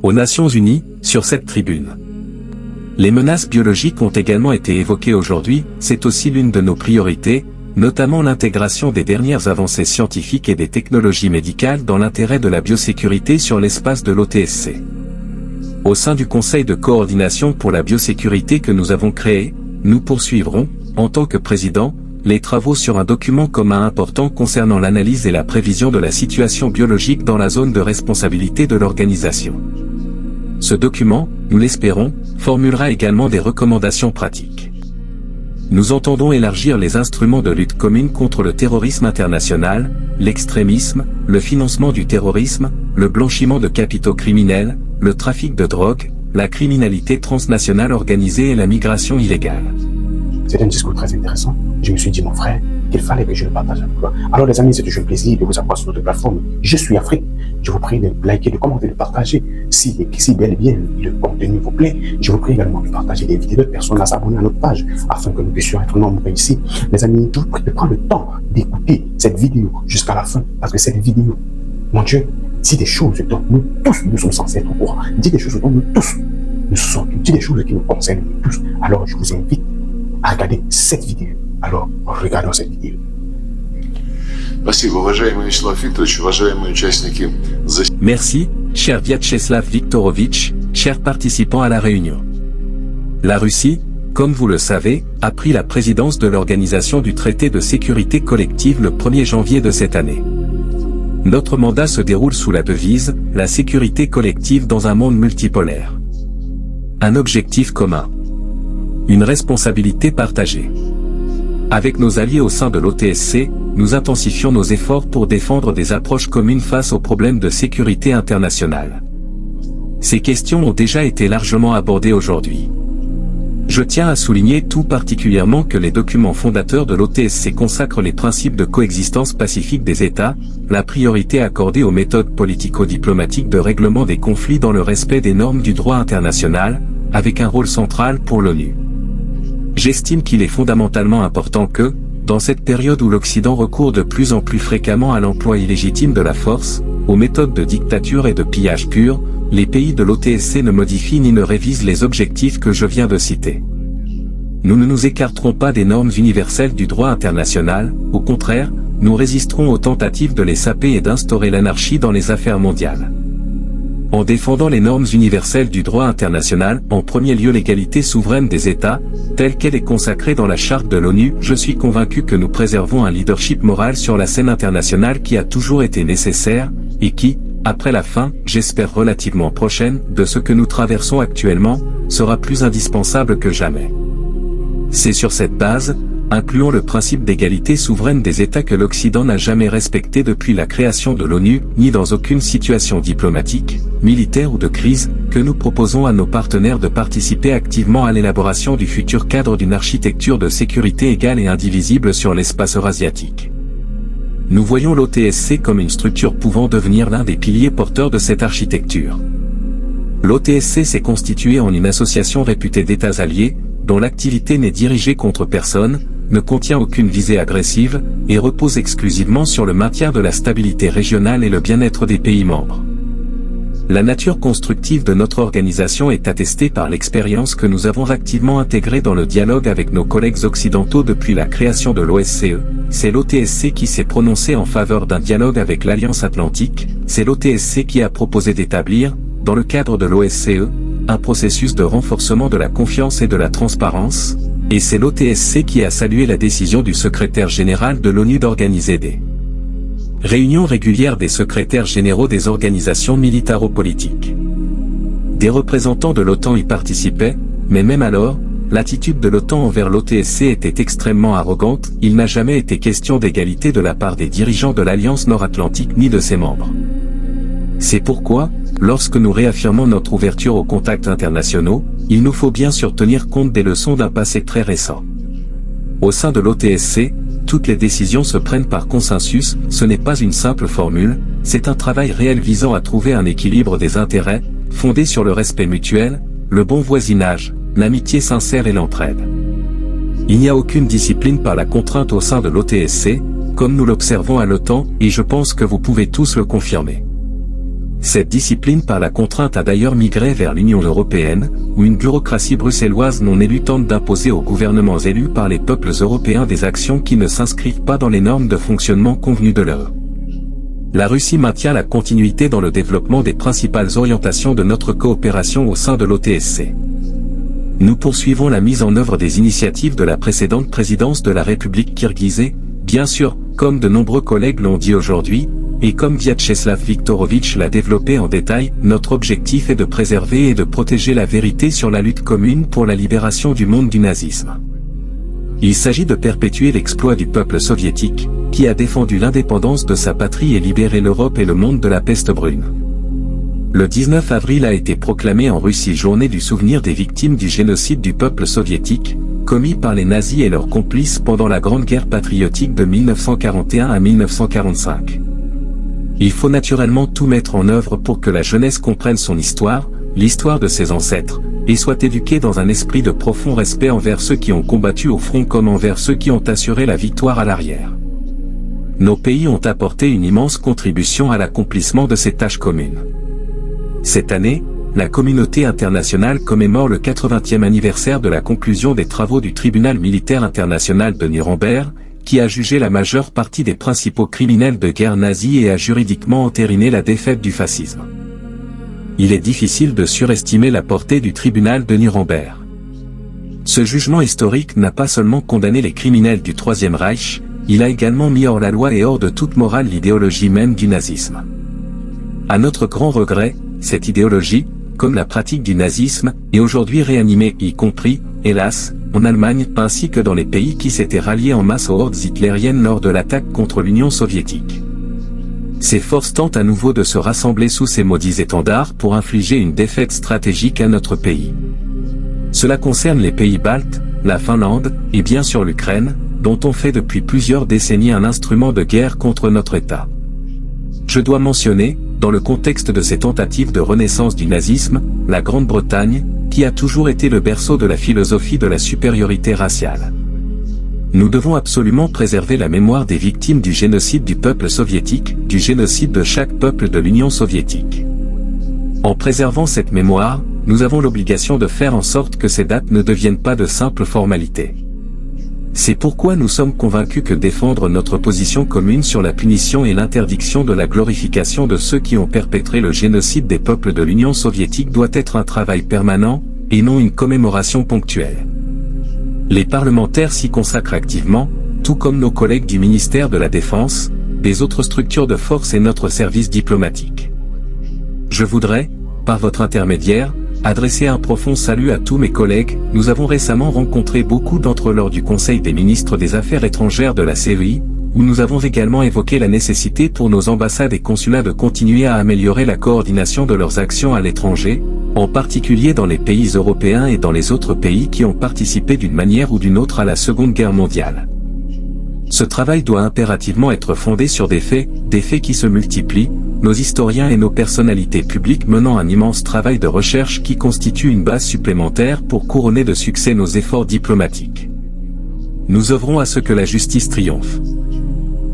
Aux Nations Unies, sur cette tribune. Les menaces biologiques ont également été évoquées aujourd'hui, c'est aussi l'une de nos priorités, notamment l'intégration des dernières avancées scientifiques et des technologies médicales dans l'intérêt de la biosécurité sur l'espace de l'OTSC. Au sein du Conseil de coordination pour la biosécurité que nous avons créé, nous poursuivrons, en tant que président, les travaux sur un document commun important concernant l'analyse et la prévision de la situation biologique dans la zone de responsabilité de l'organisation. Ce document, nous l'espérons, formulera également des recommandations pratiques. Nous entendons élargir les instruments de lutte commune contre le terrorisme international, l'extrémisme, le financement du terrorisme, le blanchiment de capitaux criminels, le trafic de drogue, la criminalité transnationale organisée et la migration illégale. C'est un discours très intéressant. Je me suis dit, mon frère, qu'il fallait que je le partage avec toi. Alors les amis, c'est toujours un plaisir de vous avoir sur notre plateforme. Je suis Afrique. Je vous prie de liker, de commenter, de partager. Si bel et bien le contenu vous plaît, je vous prie également de partager, d'inviter d'autres personnes à s'abonner à notre page afin que nous puissions être nombreux ici. Les amis, je vous prie de prendre le temps d'écouter cette vidéo jusqu'à la fin parce que cette vidéo, mon Dieu, dit des choses dont nous tous nous sommes censés être au courant. Dit des choses dont nous tous nous sommes. Dit des choses qui nous concernent nous tous. Alors je vous invite à regarder cette vidéo. Alors, regardons cette vidéo. Merci, cher Vyacheslav Viktorovitch, chers participants à la réunion. La Russie, comme vous le savez, a pris la présidence de l'Organisation du Traité de sécurité collective le 1er janvier de cette année. Notre mandat se déroule sous la devise « La sécurité collective dans un monde multipolaire ». Un objectif commun. Une responsabilité partagée. Avec nos alliés au sein de l'OTSC, nous intensifions nos efforts pour défendre des approches communes face aux problèmes de sécurité internationale. Ces questions ont déjà été largement abordées aujourd'hui. Je tiens à souligner tout particulièrement que les documents fondateurs de l'OTSC consacrent les principes de coexistence pacifique des États, la priorité accordée aux méthodes politico-diplomatiques de règlement des conflits dans le respect des normes du droit international, avec un rôle central pour l'ONU. J'estime qu'il est fondamentalement important que, dans cette période où l'Occident recourt de plus en plus fréquemment à l'emploi illégitime de la force, aux méthodes de dictature et de pillage pur, les pays de l'OTSC ne modifient ni ne révisent les objectifs que je viens de citer. Nous ne nous écarterons pas des normes universelles du droit international, au contraire, nous résisterons aux tentatives de les saper et d'instaurer l'anarchie dans les affaires mondiales. En défendant les normes universelles du droit international, en premier lieu l'égalité souveraine des États, telle qu'elle est consacrée dans la charte de l'ONU, je suis convaincu que nous préservons un leadership moral sur la scène internationale qui a toujours été nécessaire, et qui, après la fin, j'espère relativement prochaine, de ce que nous traversons actuellement, sera plus indispensable que jamais. C'est sur cette base, incluant le principe d'égalité souveraine des États que l'Occident n'a jamais respecté depuis la création de l'ONU, ni dans aucune situation diplomatique, militaire ou de crise, que nous proposons à nos partenaires de participer activement à l'élaboration du futur cadre d'une architecture de sécurité égale et indivisible sur l'espace eurasiatique. Nous voyons l'OTSC comme une structure pouvant devenir l'un des piliers porteurs de cette architecture. L'OTSC s'est constitué en une association réputée d'États alliés, dont l'activité n'est dirigée contre personne, ne contient aucune visée agressive, et repose exclusivement sur le maintien de la stabilité régionale et le bien-être des pays membres. La nature constructive de notre organisation est attestée par l'expérience que nous avons activement intégrée dans le dialogue avec nos collègues occidentaux depuis la création de l'OSCE. C'est l'OTSC qui s'est prononcé en faveur d'un dialogue avec l'Alliance Atlantique, c'est l'OTSC qui a proposé d'établir, dans le cadre de l'OSCE, un processus de renforcement de la confiance et de la transparence, et c'est l'OTSC qui a salué la décision du secrétaire général de l'ONU d'organiser des réunions régulières des secrétaires généraux des organisations militaro-politiques. Des représentants de l'OTAN y participaient, mais même alors, l'attitude de l'OTAN envers l'OTSC était extrêmement arrogante, il n'a jamais été question d'égalité de la part des dirigeants de l'Alliance Nord-Atlantique ni de ses membres. C'est pourquoi, lorsque nous réaffirmons notre ouverture aux contacts internationaux, il nous faut bien sûr tenir compte des leçons d'un passé très récent. Au sein de l'OTSC, toutes les décisions se prennent par consensus, ce n'est pas une simple formule, c'est un travail réel visant à trouver un équilibre des intérêts, fondé sur le respect mutuel, le bon voisinage, l'amitié sincère et l'entraide. Il n'y a aucune discipline par la contrainte au sein de l'OTSC, comme nous l'observons à l'OTAN, et je pense que vous pouvez tous le confirmer. Cette discipline par la contrainte a d'ailleurs migré vers l'Union européenne, où une bureaucratie bruxelloise non élue tente d'imposer aux gouvernements élus par les peuples européens des actions qui ne s'inscrivent pas dans les normes de fonctionnement convenues de l'Europe. La Russie maintient la continuité dans le développement des principales orientations de notre coopération au sein de l'OTSC. Nous poursuivons la mise en œuvre des initiatives de la précédente présidence de la République kirghize, bien sûr, comme de nombreux collègues l'ont dit aujourd'hui, et comme Vyacheslav Viktorovitch l'a développé en détail, notre objectif est de préserver et de protéger la vérité sur la lutte commune pour la libération du monde du nazisme. Il s'agit de perpétuer l'exploit du peuple soviétique, qui a défendu l'indépendance de sa patrie et libéré l'Europe et le monde de la peste brune. Le 19 avril a été proclamé en Russie journée du souvenir des victimes du génocide du peuple soviétique, commis par les nazis et leurs complices pendant la Grande Guerre patriotique de 1941 à 1945. Il faut naturellement tout mettre en œuvre pour que la jeunesse comprenne son histoire, l'histoire de ses ancêtres, et soit éduquée dans un esprit de profond respect envers ceux qui ont combattu au front comme envers ceux qui ont assuré la victoire à l'arrière. Nos pays ont apporté une immense contribution à l'accomplissement de ces tâches communes. Cette année, la communauté internationale commémore le 80e anniversaire de la conclusion des travaux du Tribunal militaire international de Nuremberg, qui a jugé la majeure partie des principaux criminels de guerre nazis et a juridiquement entériné la défaite du fascisme. Il est difficile de surestimer la portée du tribunal de Nuremberg. Ce jugement historique n'a pas seulement condamné les criminels du Troisième Reich, il a également mis hors la loi et hors de toute morale l'idéologie même du nazisme. À notre grand regret, cette idéologie, comme la pratique du nazisme, est aujourd'hui réanimée, y compris, hélas, en Allemagne, ainsi que dans les pays qui s'étaient ralliés en masse aux hordes hitlériennes lors de l'attaque contre l'Union soviétique. Ces forces tentent à nouveau de se rassembler sous ces maudits étendards pour infliger une défaite stratégique à notre pays. Cela concerne les pays baltes, la Finlande, et bien sûr l'Ukraine, dont on fait depuis plusieurs décennies un instrument de guerre contre notre État. Je dois mentionner, dans le contexte de ces tentatives de renaissance du nazisme, la Grande-Bretagne, qui a toujours été le berceau de la philosophie de la supériorité raciale. Nous devons absolument préserver la mémoire des victimes du génocide du peuple soviétique, du génocide de chaque peuple de l'Union soviétique. En préservant cette mémoire, nous avons l'obligation de faire en sorte que ces dates ne deviennent pas de simples formalités. C'est pourquoi nous sommes convaincus que défendre notre position commune sur la punition et l'interdiction de la glorification de ceux qui ont perpétré le génocide des peuples de l'Union soviétique doit être un travail permanent, et non une commémoration ponctuelle. Les parlementaires s'y consacrent activement, tout comme nos collègues du ministère de la Défense, des autres structures de force et notre service diplomatique. Je voudrais, par votre intermédiaire, adresser un profond salut à tous mes collègues. Nous avons récemment rencontré beaucoup d'entre eux lors du Conseil des ministres des Affaires étrangères de la CEI, où nous avons également évoqué la nécessité pour nos ambassades et consulats de continuer à améliorer la coordination de leurs actions à l'étranger, en particulier dans les pays européens et dans les autres pays qui ont participé d'une manière ou d'une autre à la Seconde Guerre mondiale. Ce travail doit impérativement être fondé sur des faits qui se multiplient, nos historiens et nos personnalités publiques menant un immense travail de recherche qui constitue une base supplémentaire pour couronner de succès nos efforts diplomatiques. Nous œuvrons à ce que la justice triomphe.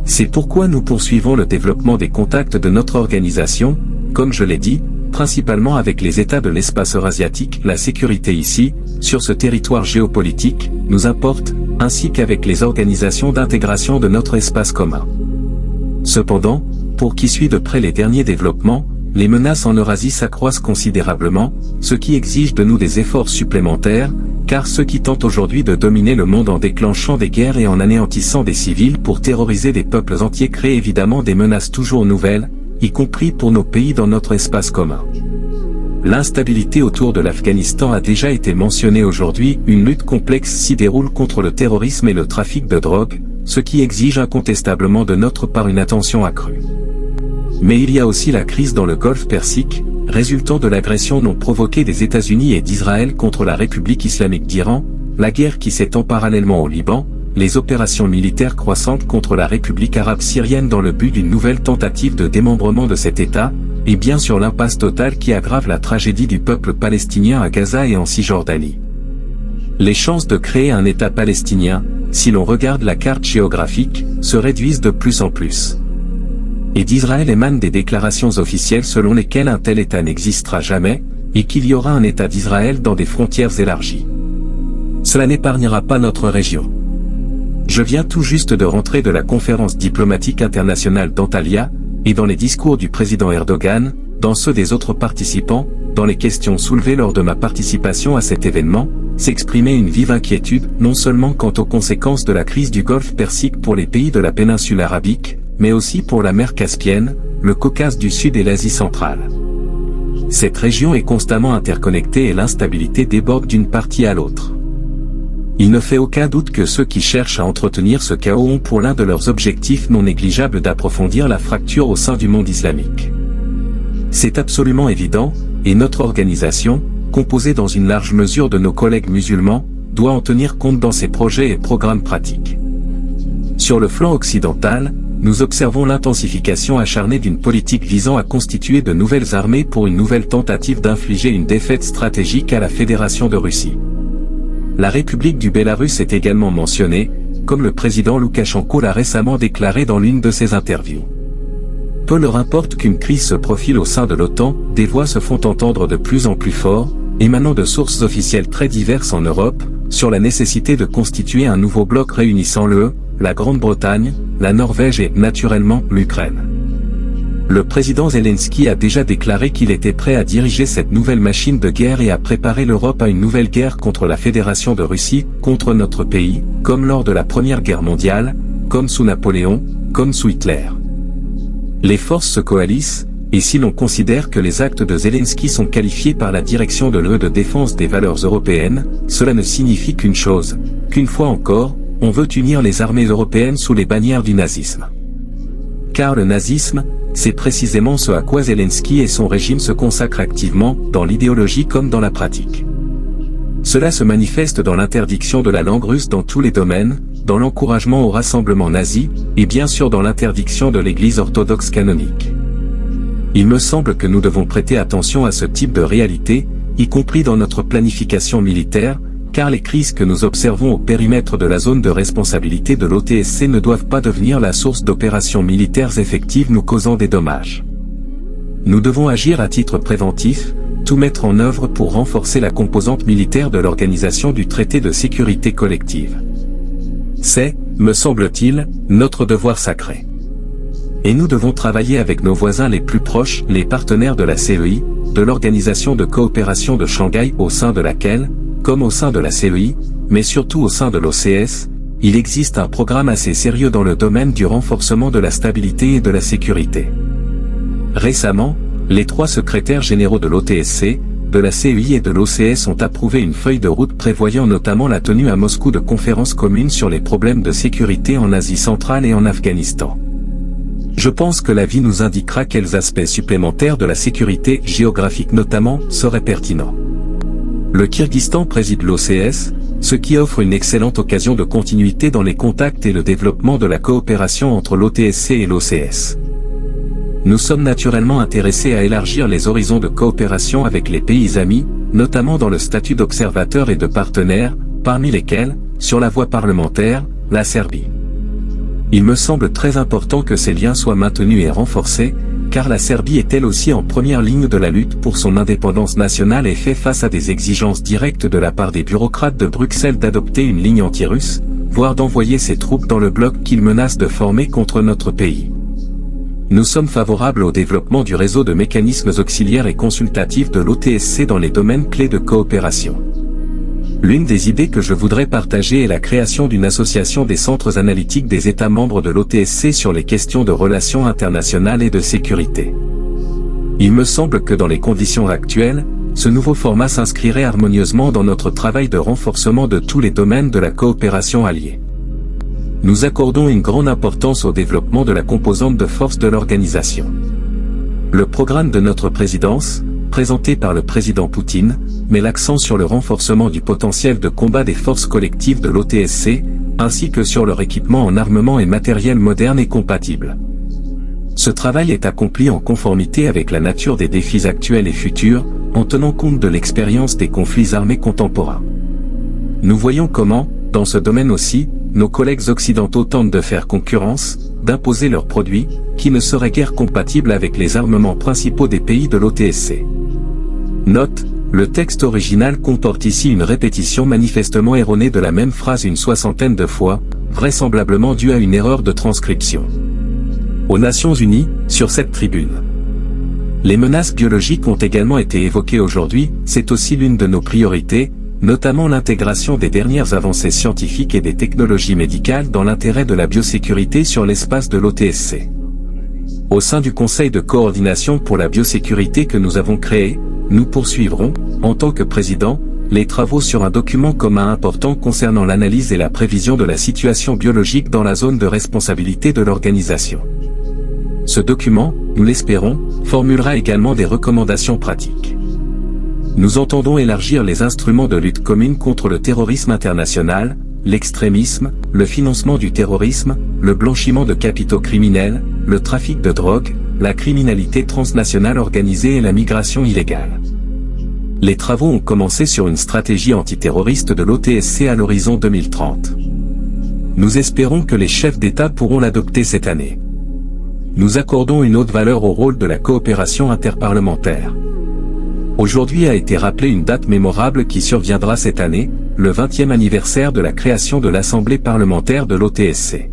C'est pourquoi nous poursuivons le développement des contacts de notre organisation, comme je l'ai dit, principalement avec les États de l'espace eurasiatique. La sécurité ici, sur ce territoire géopolitique, nous importe, ainsi qu'avec les organisations d'intégration de notre espace commun. Cependant, pour qui suit de près les derniers développements, les menaces en Eurasie s'accroissent considérablement, ce qui exige de nous des efforts supplémentaires, car ceux qui tentent aujourd'hui de dominer le monde en déclenchant des guerres et en anéantissant des civils pour terroriser des peuples entiers créent évidemment des menaces toujours nouvelles, y compris pour nos pays dans notre espace commun. L'instabilité autour de l'Afghanistan a déjà été mentionnée aujourd'hui. Une lutte complexe s'y déroule contre le terrorisme et le trafic de drogue, ce qui exige incontestablement de notre part une attention accrue. Mais il y a aussi la crise dans le Golfe Persique, résultant de l'agression non provoquée des États-Unis et d'Israël contre la République islamique d'Iran, la guerre qui s'étend parallèlement au Liban, les opérations militaires croissantes contre la République arabe syrienne dans le but d'une nouvelle tentative de démembrement de cet État, et bien sûr l'impasse totale qui aggrave la tragédie du peuple palestinien à Gaza et en Cisjordanie. Les chances de créer un État palestinien, si l'on regarde la carte géographique, se réduisent de plus en plus. et d'Israël émanent des déclarations officielles selon lesquelles un tel État n'existera jamais, et qu'il y aura un État d'Israël dans des frontières élargies. Cela n'épargnera pas notre région. Je viens tout juste de rentrer de la conférence diplomatique internationale d'Antalya, et dans les discours du président Erdogan, dans ceux des autres participants, dans les questions soulevées lors de ma participation à cet événement, s'exprimait une vive inquiétude, non seulement quant aux conséquences de la crise du Golfe Persique pour les pays de la péninsule arabique, mais aussi pour la mer Caspienne, le Caucase du Sud et l'Asie centrale. Cette région est constamment interconnectée et l'instabilité déborde d'une partie à l'autre. Il ne fait aucun doute que ceux qui cherchent à entretenir ce chaos ont pour l'un de leurs objectifs non négligeables d'approfondir la fracture au sein du monde islamique. C'est absolument évident, et notre organisation, composée dans une large mesure de nos collègues musulmans, doit en tenir compte dans ses projets et programmes pratiques. Sur le flanc occidental, nous observons l'intensification acharnée d'une politique visant à constituer de nouvelles armées pour une nouvelle tentative d'infliger une défaite stratégique à la Fédération de Russie. La République du Bélarus est également mentionnée, comme le président Loukachenko l'a récemment déclaré dans l'une de ses interviews. Peu leur importe qu'une crise se profile au sein de l'OTAN, des voix se font entendre de plus en plus fort, émanant de sources officielles très diverses en Europe, sur la nécessité de constituer un nouveau bloc réunissant la Grande-Bretagne, la Norvège et, naturellement, l'Ukraine. Le président Zelensky a déjà déclaré qu'il était prêt à diriger cette nouvelle machine de guerre et à préparer l'Europe à une nouvelle guerre contre la Fédération de Russie, contre notre pays, comme lors de la Première Guerre mondiale, comme sous Napoléon, comme sous Hitler. Les forces se coalisent, et si l'on considère que les actes de Zelensky sont qualifiés par la direction de l'UE de défense des valeurs européennes, cela ne signifie qu'une chose, qu'une fois encore, on veut unir les armées européennes sous les bannières du nazisme. Car le nazisme, c'est précisément ce à quoi Zelensky et son régime se consacrent activement, dans l'idéologie comme dans la pratique. Cela se manifeste dans l'interdiction de la langue russe dans tous les domaines, dans l'encouragement au rassemblement nazi, et bien sûr dans l'interdiction de l'Église orthodoxe canonique. Il me semble que nous devons prêter attention à ce type de réalité, y compris dans notre planification militaire, car les crises que nous observons au périmètre de la zone de responsabilité de l'OTSC ne doivent pas devenir la source d'opérations militaires effectives nous causant des dommages. Nous devons agir à titre préventif, tout mettre en œuvre pour renforcer la composante militaire de l'organisation du traité de sécurité collective. C'est, me semble-t-il, notre devoir sacré. Et nous devons travailler avec nos voisins les plus proches, les partenaires de la CEI, de l'Organisation de coopération de Shanghai au sein de laquelle, comme au sein de la CEI, mais surtout au sein de l'OCS, il existe un programme assez sérieux dans le domaine du renforcement de la stabilité et de la sécurité. Récemment, les 3 secrétaires généraux de l'OTSC, de la CEI et de l'OCS ont approuvé une feuille de route prévoyant notamment la tenue à Moscou de conférences communes sur les problèmes de sécurité en Asie centrale et en Afghanistan. Je pense que l'avis nous indiquera quels aspects supplémentaires de la sécurité géographique notamment seraient pertinents. Le Kirghizistan préside l'OCS, ce qui offre une excellente occasion de continuité dans les contacts et le développement de la coopération entre l'OTSC et l'OCS. Nous sommes naturellement intéressés à élargir les horizons de coopération avec les pays amis, notamment dans le statut d'observateur et de partenaire, parmi lesquels, sur la voie parlementaire, la Serbie. Il me semble très important que ces liens soient maintenus et renforcés, car la Serbie est elle aussi en première ligne de la lutte pour son indépendance nationale et fait face à des exigences directes de la part des bureaucrates de Bruxelles d'adopter une ligne anti-russe, voire d'envoyer ses troupes dans le bloc qu'ils menacent de former contre notre pays. Nous sommes favorables au développement du réseau de mécanismes auxiliaires et consultatifs de l'OTSC dans les domaines clés de coopération. L'une des idées que je voudrais partager est la création d'une association des centres analytiques des États membres de l'OTSC sur les questions de relations internationales et de sécurité. Il me semble que dans les conditions actuelles, ce nouveau format s'inscrirait harmonieusement dans notre travail de renforcement de tous les domaines de la coopération alliée. Nous accordons une grande importance au développement de la composante de force de l'organisation. Le programme de notre présidence, présenté par le président Poutine, met l'accent sur le renforcement du potentiel de combat des forces collectives de l'OTSC, ainsi que sur leur équipement en armement et matériel moderne et compatible. Ce travail est accompli en conformité avec la nature des défis actuels et futurs, en tenant compte de l'expérience des conflits armés contemporains. Nous voyons comment, dans ce domaine aussi, nos collègues occidentaux tentent de faire concurrence, d'imposer leurs produits, qui ne seraient guère compatibles avec les armements principaux des pays de l'OTSC. Note, le texte original comporte ici une répétition manifestement erronée de la même phrase une soixantaine de fois, vraisemblablement due à une erreur de transcription. Aux Nations Unies, sur cette tribune. Les menaces biologiques ont également été évoquées aujourd'hui, c'est aussi l'une de nos priorités, notamment l'intégration des dernières avancées scientifiques et des technologies médicales dans l'intérêt de la biosécurité sur l'espace de l'OTSC. Au sein du Conseil de coordination pour la biosécurité que nous avons créé, nous poursuivrons, en tant que président, les travaux sur un document commun important concernant l'analyse et la prévision de la situation biologique dans la zone de responsabilité de l'organisation. Ce document, nous l'espérons, formulera également des recommandations pratiques. Nous entendons élargir les instruments de lutte commune contre le terrorisme international, l'extrémisme, le financement du terrorisme, le blanchiment de capitaux criminels, le trafic de drogue, la criminalité transnationale organisée et la migration illégale. Les travaux ont commencé sur une stratégie antiterroriste de l'OTSC à l'horizon 2030. Nous espérons que les chefs d'État pourront l'adopter cette année. Nous accordons une haute valeur au rôle de la coopération interparlementaire. Aujourd'hui a été rappelée une date mémorable qui surviendra cette année, le 20e anniversaire de la création de l'Assemblée parlementaire de l'OTSC.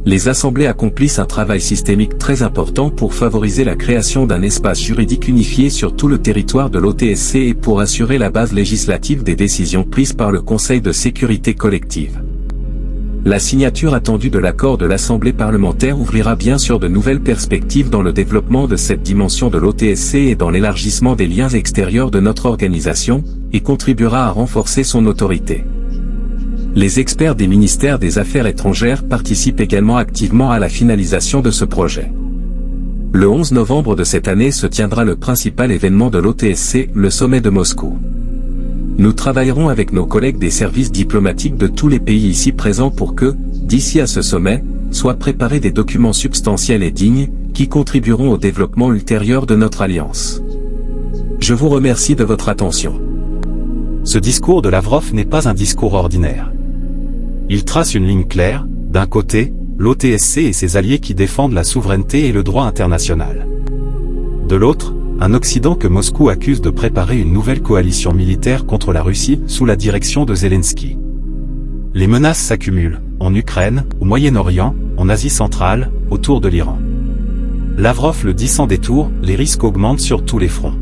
Les assemblées accomplissent un travail systémique très important pour favoriser la création d'un espace juridique unifié sur tout le territoire de l'OTSC et pour assurer la base législative des décisions prises par le Conseil de sécurité collective. La signature attendue de l'accord de l'Assemblée parlementaire ouvrira bien sûr de nouvelles perspectives dans le développement de cette dimension de l'OTSC et dans l'élargissement des liens extérieurs de notre organisation, et contribuera à renforcer son autorité. Les experts des ministères des Affaires étrangères participent également activement à la finalisation de ce projet. Le 11 novembre de cette année se tiendra le principal événement de l'OTSC, le sommet de Moscou. Nous travaillerons avec nos collègues des services diplomatiques de tous les pays ici présents pour que, d'ici à ce sommet, soient préparés des documents substantiels et dignes, qui contribueront au développement ultérieur de notre alliance. Je vous remercie de votre attention. Ce discours de Lavrov n'est pas un discours ordinaire. Il trace une ligne claire, d'un côté, l'OTSC et ses alliés qui défendent la souveraineté et le droit international. De l'autre, un Occident que Moscou accuse de préparer une nouvelle coalition militaire contre la Russie sous la direction de Zelensky. Les menaces s'accumulent, en Ukraine, au Moyen-Orient, en Asie centrale, autour de l'Iran. Lavrov le dit sans détour, les risques augmentent sur tous les fronts.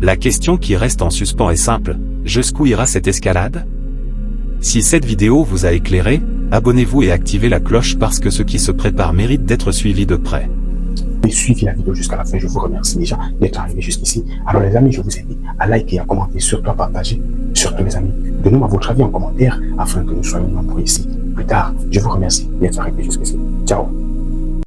La question qui reste en suspens est simple, jusqu'où ira cette escalade ? Si cette vidéo vous a éclairé, abonnez-vous et activez la cloche parce que ce qui se prépare mérite d'être suivi de près. Et suivi la vidéo jusqu'à la fin, je vous remercie déjà d'être arrivé jusqu'ici. Alors les amis, je vous invite à liker, à commenter, surtout à partager, surtout les amis. Donnez-moi votre avis en commentaire afin que nous soyons nombreux ici. Plus tard, je vous remercie d'être arrivé jusqu'ici. Ciao.